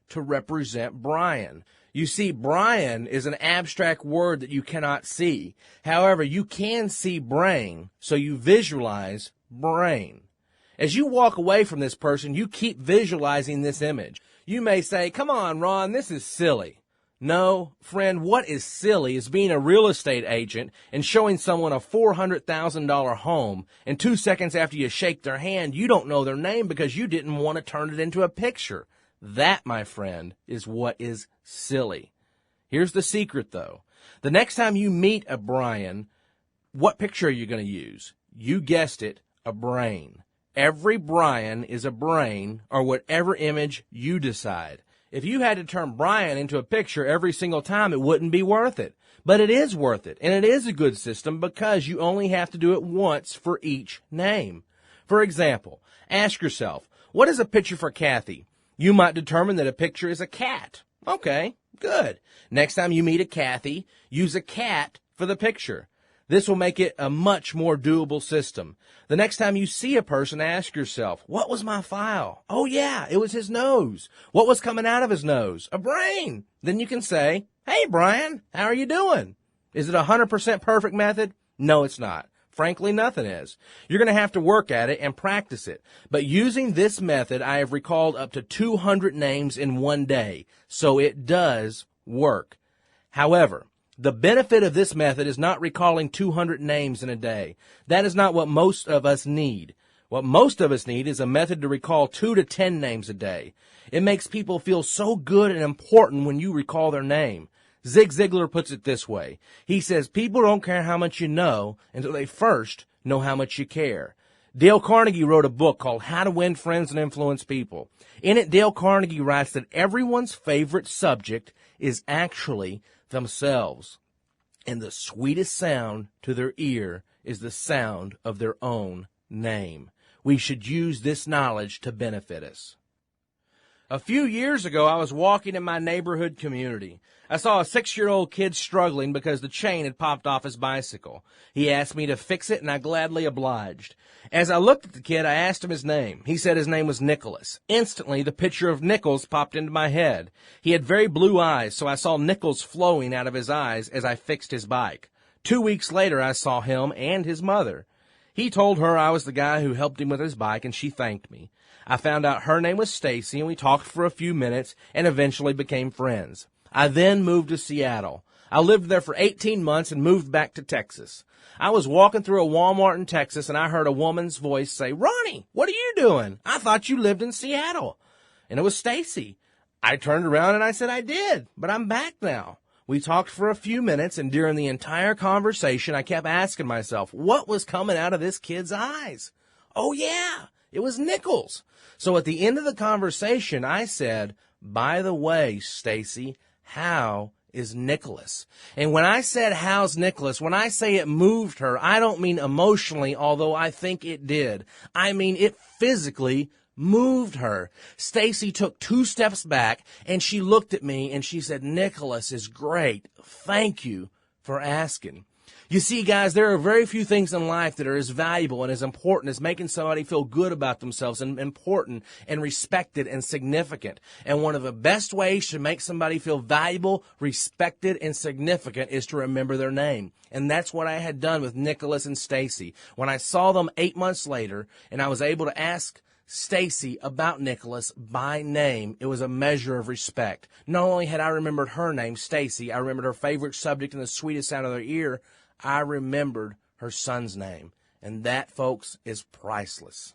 to represent Brian. You see, Brian is an abstract word that you cannot see. However, you can see brain, so you visualize brain. As you walk away from this person, you keep visualizing this image. You may say, come on, Ron, this is silly. No, friend, what is silly is being a real estate agent and showing someone a $400,000 home, and 2 seconds after you shake their hand, you don't know their name because you didn't want to turn it into a picture. That, my friend, is what is silly. Here's the secret, though. The next time you meet a Brian, what picture are you going to use? You guessed it, a brain. Every Brian is a brain, or whatever image you decide. If you had to turn Brian into a picture every single time, it wouldn't be worth it. But it is worth it, and it is a good system because you only have to do it once for each name. For example, ask yourself, what is a picture for Kathy? You might determine that a picture is a cat. Okay, good. Next time you meet a Kathy, use a cat for the picture. This will make it a much more doable system. The next time you see a person, ask yourself, what was my file? Oh yeah, it was his nose. What was coming out of his nose? A brain. Then you can say, hey Brian, how are you doing? Is it a 100% perfect method? No, it's not. Frankly, nothing is. You're going to have to work at it and practice it. But using this method, I have recalled up to 200 names in one day. So it does work. However, the benefit of this method is not recalling 200 names in a day. That is not what most of us need. What most of us need is a method to recall 2 to 10 names a day. It makes people feel so good and important when you recall their name. Zig Ziglar puts it this way. He says, people don't care how much you know until they first know how much you care. Dale Carnegie wrote a book called How to Win Friends and Influence People. In it, Dale Carnegie writes that everyone's favorite subject is actually themselves. And the sweetest sound to their ear is the sound of their own name. We should use this knowledge to benefit us. A few years ago, I was walking in my neighborhood community. I saw a 6-year-old kid struggling because the chain had popped off his bicycle. He asked me to fix it, and I gladly obliged. As I looked at the kid, I asked him his name. He said his name was Nicholas. Instantly, the picture of Nichols popped into my head. He had very blue eyes, so I saw Nichols flowing out of his eyes as I fixed his bike. 2 weeks later, I saw him and his mother. He told her I was the guy who helped him with his bike, and she thanked me. I found out her name was Stacy, and we talked for a few minutes and eventually became friends. I then moved to Seattle. I lived there for 18 months and moved back to Texas. I was walking through a Walmart in Texas, and I heard a woman's voice say, Ronnie, what are you doing? I thought you lived in Seattle. And it was Stacy. I turned around and I said, I did, but I'm back now. We talked for a few minutes, and during the entire conversation, I kept asking myself, what was coming out of this kid's eyes? Oh, yeah, it was Nichols. So at the end of the conversation, I said, by the way, Stacy, how is Nicholas? And when I said, how's Nicholas, when I say it moved her, I don't mean emotionally, although I think it did. I mean it physically moved her. Stacy took 2 steps back, and she looked at me, and she said, Nicholas is great. Thank you for asking. You see, guys, there are very few things in life that are as valuable and as important as making somebody feel good about themselves and important and respected and significant. And one of the best ways to make somebody feel valuable, respected, and significant is to remember their name. And that's what I had done with Nicholas and Stacy. When I saw them 8 months later and I was able to ask Stacy about Nicholas by name, it was a measure of respect. Not only had I remembered her name, Stacy, I remembered her favorite subject and the sweetest sound of their ear, I remembered her son's name. And that, folks, is priceless.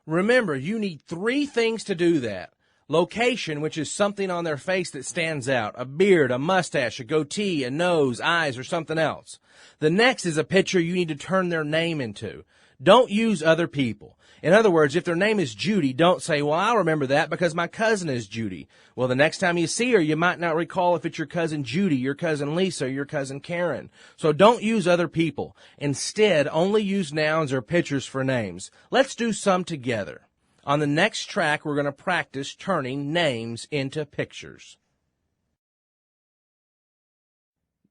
Remember, you need 3 things to do that. Location, which is something on their face that stands out. A beard, a mustache, a goatee, a nose, eyes, or something else. The next is a picture you need to turn their name into. Don't use other people. In other words, if their name is Judy, don't say, well, I'll remember that because my cousin is Judy. Well, the next time you see her, you might not recall if it's your cousin Judy, your cousin Lisa, or your cousin Karen. So don't use other people. Instead, only use nouns or pictures for names. Let's do some together. On the next track, we're going to practice turning names into pictures.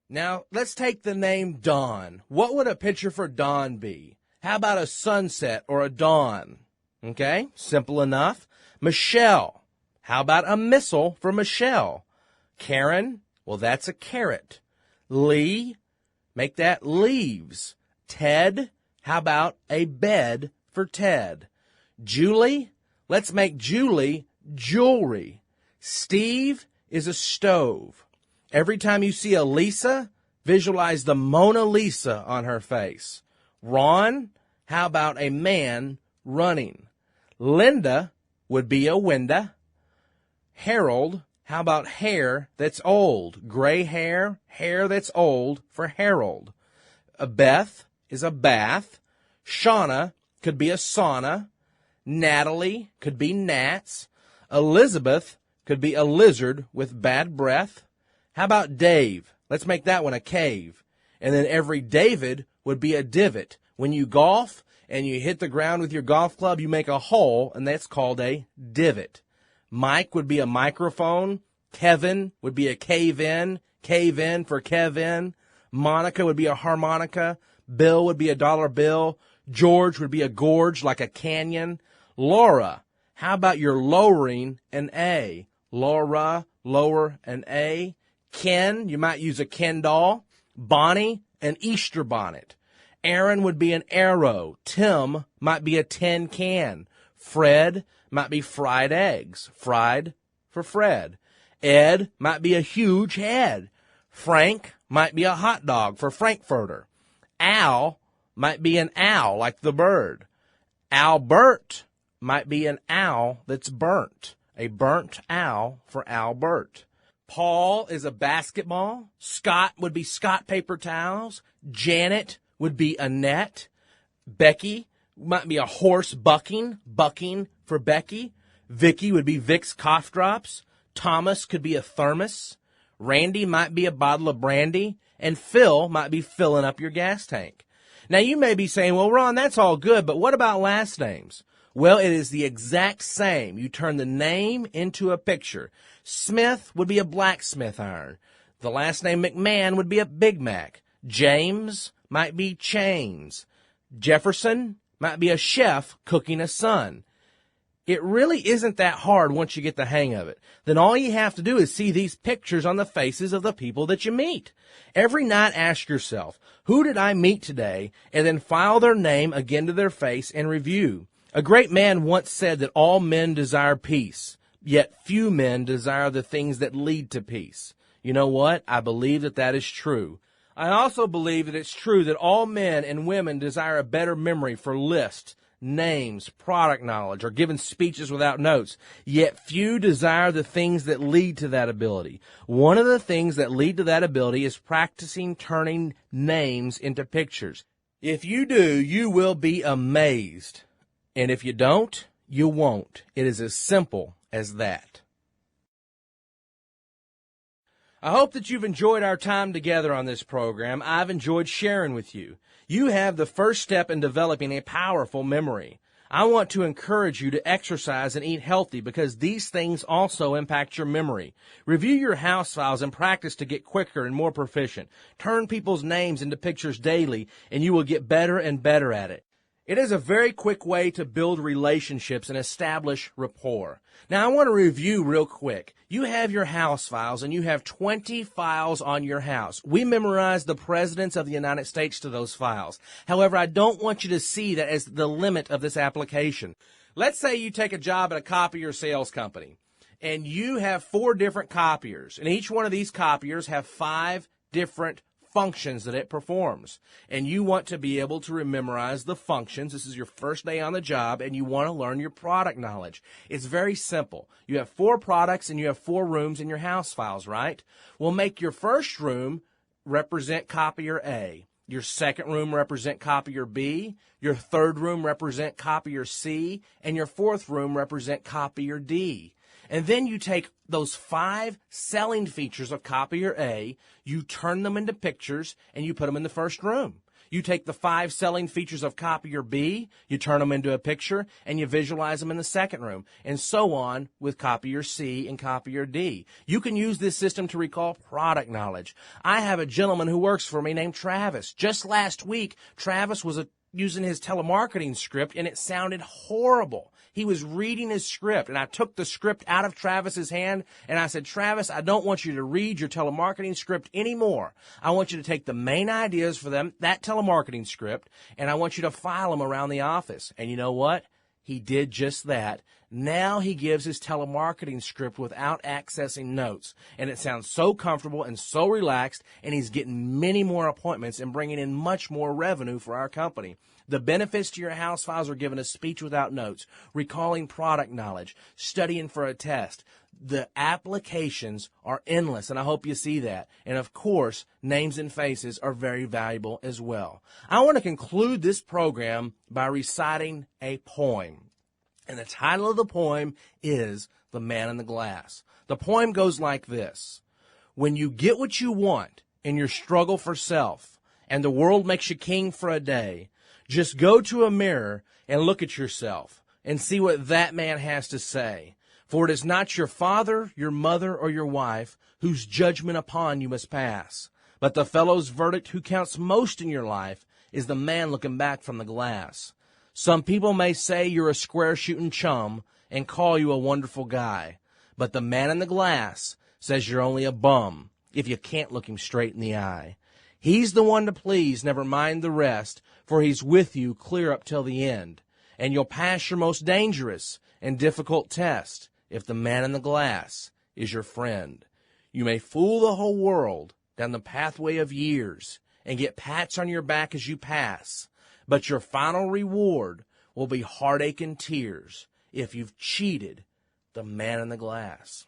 Now, let's take the name Dawn. What would a picture for Dawn be? How about a sunset or a dawn? Okay, simple enough. Michelle. How about a missile for Michelle? Karen, well, that's a carrot. Lee, make that leaves. Ted, how about a bed for Ted? Julie, let's make Julie jewelry. Steve is a stove. Every time you see a Lisa, visualize the Mona Lisa on her face. Ron, how about a man running? Linda would be a window. Harold, how about hair that's old? Gray hair, hair that's old for Harold. A Beth is a bath. Shauna could be a sauna. Natalie could be gnats. Elizabeth could be a lizard with bad breath. How about Dave? Let's make that one a cave. And then every David would be a divot. When you golf and you hit the ground with your golf club, you make a hole, and that's called a divot. Mike would be a microphone. Kevin would be a cave-in for Kevin. Monica would be a harmonica. Bill would be a dollar bill. George would be a gorge, like a canyon. Laura, how about your lowering an A? Laura, lower an A. Ken, you might use a Ken doll. Bonnie, an Easter bonnet. Aaron would be an arrow. Tim might be a tin can. Fred might be fried eggs. Fried for Fred. Ed might be a huge head. Frank might be a hot dog for Frankfurter. Al might be an owl like the bird. Albert might be an owl that's burnt. A burnt owl for Albert. Paul is a basketball. Scott would be Scott paper towels. Janet would be a net. Becky might be a horse bucking for Becky. Vicky would be Vicks cough drops. Thomas could be a thermos. Randy might be a bottle of brandy. And Phil might be filling up your gas tank. Now you may be saying, well, Ron, that's all good, but what about last names? Well, it is the exact same. You turn the name into a picture. Smith would be a blacksmith iron. The last name McMahon would be a Big Mac. James might be chains. Jefferson might be a chef cooking a son. It really isn't that hard once you get the hang of it. Then all you have to do is see these pictures on the faces of the people that you meet. Every night ask yourself, who did I meet today? And then file their name again to their face and review. A great man once said that all men desire peace, yet few men desire the things that lead to peace. You know what? I believe that that is true. I also believe that it's true that all men and women desire a better memory for lists, names, product knowledge, or giving speeches without notes, yet few desire the things that lead to that ability. One of the things that lead to that ability is practicing turning names into pictures. If you do, you will be amazed. And if you don't, you won't. It is as simple as that. I hope that you've enjoyed our time together on this program. I've enjoyed sharing with you. You have the first step in developing a powerful memory. I want to encourage you to exercise and eat healthy because these things also impact your memory. Review your house files and practice to get quicker and more proficient. Turn people's names into pictures daily, and you will get better and better at it. It is a very quick way to build relationships and establish rapport. Now, I want to review real quick. You have your house files, and you have 20 files on your house. We memorized the presidents of the United States to those files. However, I don't want you to see that as the limit of this application. Let's say you take a job at a copier sales company, and you have 4 different copiers, and each one of these copiers have 5 different functions that it performs, and you want to be able to memorize the functions. This is your first day on the job, and you want to learn your product knowledge. It's very simple. You have 4 products, and you have 4 rooms in your house files, right? We'll make your first room represent copier A. Your second room represent copier B. Your third room represent copier C. And your fourth room represent copier D. And then you take those 5 selling features of copier A, you turn them into pictures, and you put them in the first room. You take the 5 selling features of copier B, you turn them into a picture, and you visualize them in the second room, and so on with copier C and copier D. You can use this system to recall product knowledge. I have a gentleman who works for me named Travis. Just last week, Travis was using his telemarketing script, and it sounded horrible. He was reading his script, and I took the script out of Travis's hand, and I said, Travis, I don't want you to read your telemarketing script anymore. I want you to take the main ideas for that telemarketing script, and I want you to file them around the office. And you know what? He did just that. Now he gives his telemarketing script without accessing notes. And it sounds so comfortable and so relaxed, and he's getting many more appointments and bringing in much more revenue for our company. The benefits to your house files are given a speech without notes, recalling product knowledge, studying for a test. The applications are endless, and I hope you see that. And of course, names and faces are very valuable as well. I want to conclude this program by reciting a poem. And the title of the poem is The Man in the Glass. The poem goes like this. When you get what you want in your struggle for self, and the world makes you king for a day, just go to a mirror and look at yourself and see what that man has to say. For it is not your father, your mother, or your wife whose judgment upon you must pass, but the fellow's verdict who counts most in your life is the man looking back from the glass. Some people may say you're a square-shooting chum and call you a wonderful guy, but the man in the glass says you're only a bum if you can't look him straight in the eye. He's the one to please, never mind the rest, for he's with you clear up till the end, and you'll pass your most dangerous and difficult test if the man in the glass is your friend. You may fool the whole world down the pathway of years and get pats on your back as you pass, but your final reward will be heartache and tears if you've cheated the man in the glass.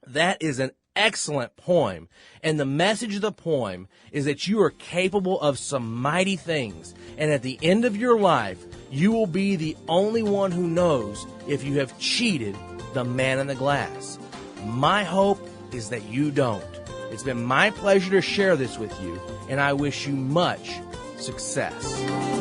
That is an excellent poem, and the message of the poem is that you are capable of some mighty things, and at the end of your life, you will be the only one who knows if you have cheated the man in the glass. My hope is that you don't. It's been my pleasure to share this with you, and I wish you much success.